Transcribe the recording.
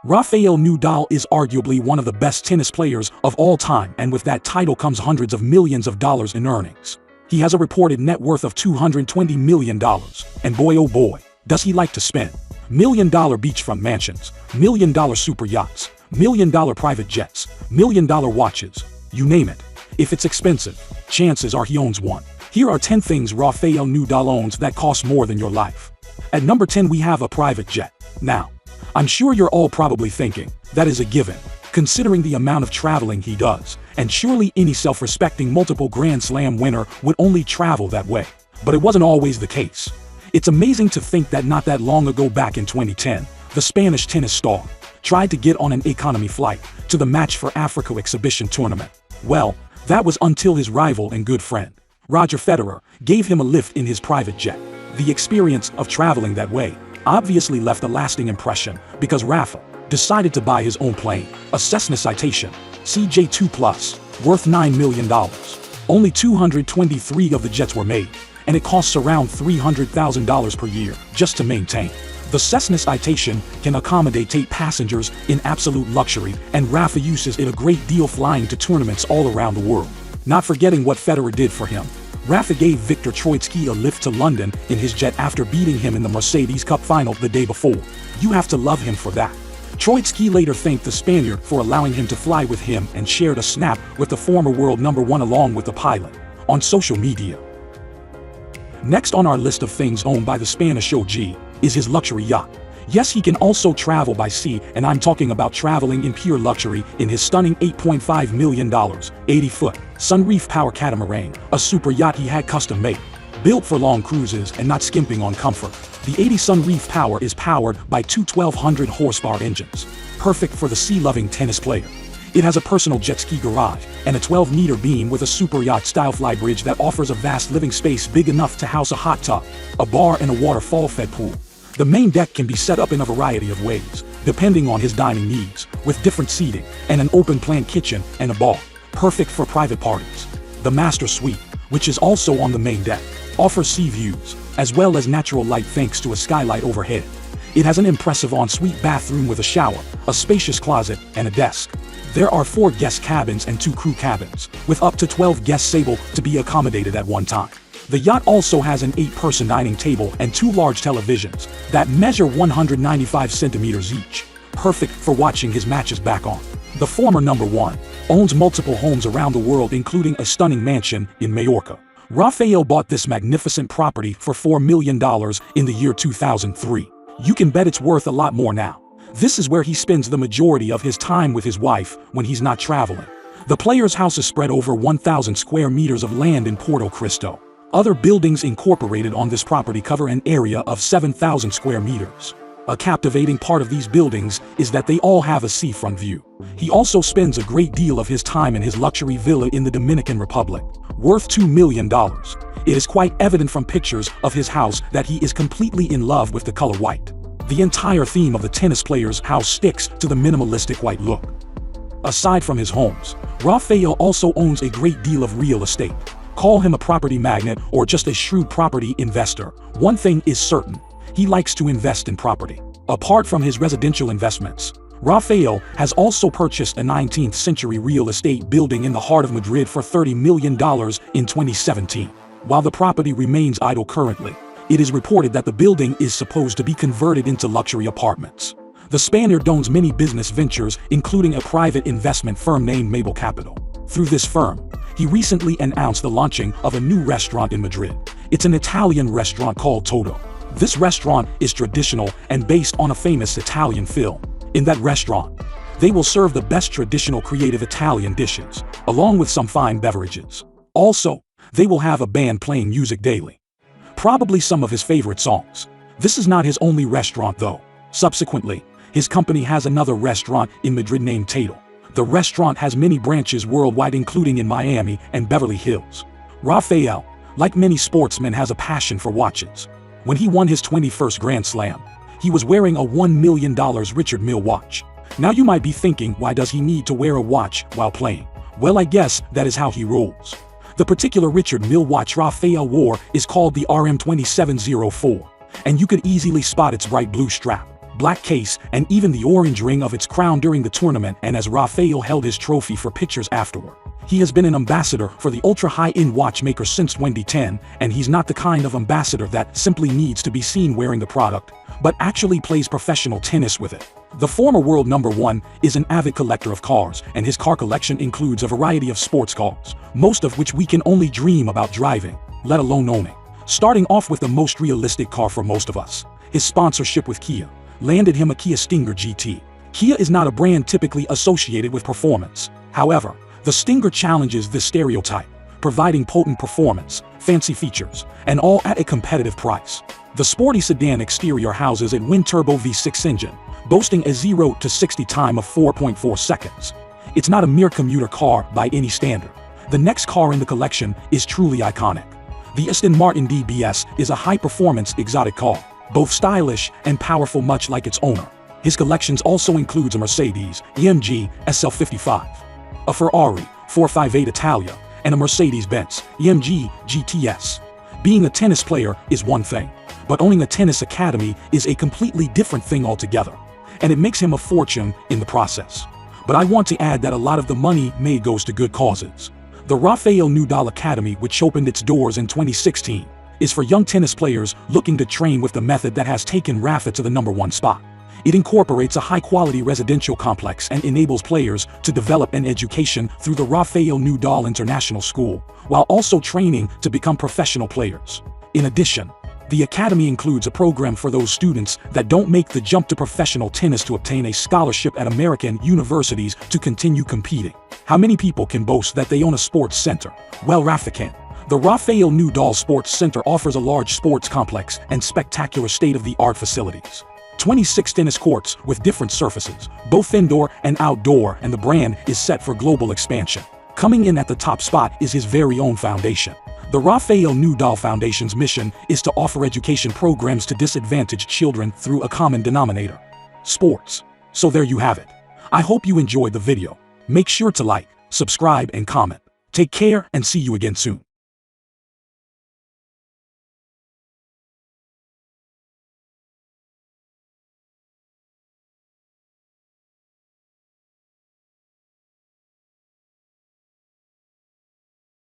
Rafael Nadal is arguably one of the best tennis players of all time, and with that title comes hundreds of millions of dollars in earnings. He has a reported net worth of $220 million, and boy oh boy, does he like to spend. $1 million beachfront mansions, $1 million super yachts, $1 million private jets, $1 million watches, you name it. If it's expensive, chances are he owns one. Here are 10 things Rafael Nadal owns that cost more than your life. At number 10 we have a private jet. Now, I'm sure you're all probably thinking, that is a given, considering the amount of traveling he does, and surely any self-respecting multiple Grand Slam winner would only travel that way. But it wasn't always the case. It's amazing to think that not that long ago, back in 2010, the Spanish tennis star tried to get on an economy flight to the Match for Africa exhibition tournament. Well, that was until his rival and good friend, Roger Federer, gave him a lift in his private jet. The experience of traveling that way obviously left a lasting impression, because Rafa decided to buy his own plane, a Cessna Citation CJ2 Plus, worth $9 million. Only 223 of the jets were made, and it costs around $300,000 per year just to maintain. The Cessna Citation can accommodate 8 passengers in absolute luxury, and Rafa uses it a great deal flying to tournaments all around the world. Not forgetting what Federer did for him. Rafa gave Viktor Troicki a lift to London in his jet after beating him in the Mercedes Cup final the day before. You have to love him for that. Troicki later thanked the Spaniard for allowing him to fly with him and shared a snap with the former world #1 along with the pilot on social media. Next on our list of things owned by the Spanish OG is his luxury yacht. Yes, he can also travel by sea, and I'm talking about traveling in pure luxury in his stunning $8.5 million, 80-foot, Sunreef Power catamaran, a super yacht he had custom made. Built for long cruises and not skimping on comfort, the 80 Sunreef Power is powered by two 1,200 horsepower engines, perfect for the sea-loving tennis player. It has a personal jet ski garage and a 12-meter beam with a super yacht-style flybridge that offers a vast living space big enough to house a hot tub, a bar, and a waterfall-fed pool. The main deck can be set up in a variety of ways, depending on his dining needs, with different seating and an open-plan kitchen and a bar, perfect for private parties. The master suite, which is also on the main deck, offers sea views, as well as natural light thanks to a skylight overhead. It has an impressive ensuite bathroom with a shower, a spacious closet, and a desk. There are 4 guest cabins and 2 crew cabins, with up to 12 guests able to be accommodated at one time. The yacht also has an 8-person dining table and 2 large televisions that measure 195 centimeters each, perfect for watching his matches back on. The former #1 owns multiple homes around the world, including a stunning mansion in Majorca. Rafael bought this magnificent property for $4 million in the year 2003. You can bet it's worth a lot more now. This is where he spends the majority of his time with his wife when he's not traveling. The player's house is spread over 1,000 square meters of land in Porto Cristo. Other buildings incorporated on this property cover an area of 7,000 square meters. A captivating part of these buildings is that they all have a seafront view. He also spends a great deal of his time in his luxury villa in the Dominican Republic, worth $2 million. It is quite evident from pictures of his house that he is completely in love with the color white. The entire theme of the tennis player's house sticks to the minimalistic white look. Aside from his homes, Rafael also owns a great deal of real estate. Call him a property magnate or just a shrewd property investor, one thing is certain: he likes to invest in property. Apart from his residential investments, Rafael has also purchased a 19th century real estate building in the heart of Madrid for $30 million in 2017. While the property remains idle currently, it is reported that the building is supposed to be converted into luxury apartments. The Spaniard owns many business ventures, including a private investment firm named Mabel Capital. Through this firm, he recently announced the launching of a new restaurant in Madrid. It's an Italian restaurant called Toto. This restaurant is traditional and based on a famous Italian film. In that restaurant, they will serve the best traditional creative Italian dishes, along with some fine beverages. Also, they will have a band playing music daily. Probably some of his favorite songs. This is not his only restaurant though. Subsequently, his company has another restaurant in Madrid named Tato. The restaurant has many branches worldwide, including in Miami and Beverly Hills. Rafael, like many sportsmen, has a passion for watches. When he won his 21st Grand Slam, he was wearing a $1 million Richard Mille watch. Now you might be thinking, why does he need to wear a watch while playing? Well, I guess that is how he rolls. The particular Richard Mille watch Rafael wore is called the RM2704, and you could easily spot its bright blue strap. black case, and even the orange ring of its crown during the tournament, and as Rafael held his trophy for pictures afterward. He has been an ambassador for the ultra-high-end watchmaker since 2010, and he's not the kind of ambassador that simply needs to be seen wearing the product, but actually plays professional tennis with it. The former world number one is an avid collector of cars, and his car collection includes a variety of sports cars, most of which we can only dream about driving, let alone owning. Starting off with the most realistic car for most of us, his sponsorship with Kia landed him a Kia Stinger GT. Kia is not a brand typically associated with performance. However, the Stinger challenges this stereotype, providing potent performance, fancy features, and all at a competitive price. The sporty sedan exterior houses a twin-turbo V6 engine, boasting a 0 to 60 time of 4.4 seconds. It's not a mere commuter car by any standard. The next car in the collection is truly iconic. The Aston Martin DBS is a high-performance exotic car, both stylish and powerful much like its owner. His collections also includes a Mercedes-AMG SL55, a Ferrari 458 Italia, and a Mercedes-Benz AMG GTS. Being a tennis player is one thing, but owning a tennis academy is a completely different thing altogether, and it makes him a fortune in the process. But I want to add that a lot of the money made goes to good causes. The Rafael Nadal Academy, which opened its doors in 2016, is for young tennis players looking to train with the method that has taken Rafa to the #1 spot. It incorporates a high-quality residential complex and enables players to develop an education through the Rafael Nadal International School, while also training to become professional players. In addition, the academy includes a program for those students that don't make the jump to professional tennis to obtain a scholarship at American universities to continue competing. How many people can boast that they own a sports center? Well, Rafa can. The Rafael Nadal Sports Center offers a large sports complex and spectacular state-of-the-art facilities. 26 tennis courts with different surfaces, both indoor and outdoor, and the brand is set for global expansion. Coming in at the top spot is his very own foundation. The Rafael Nadal Foundation's mission is to offer education programs to disadvantaged children through a common denominator: sports. So there you have it. I hope you enjoyed the video. Make sure to like, subscribe, and comment. Take care and see you again soon.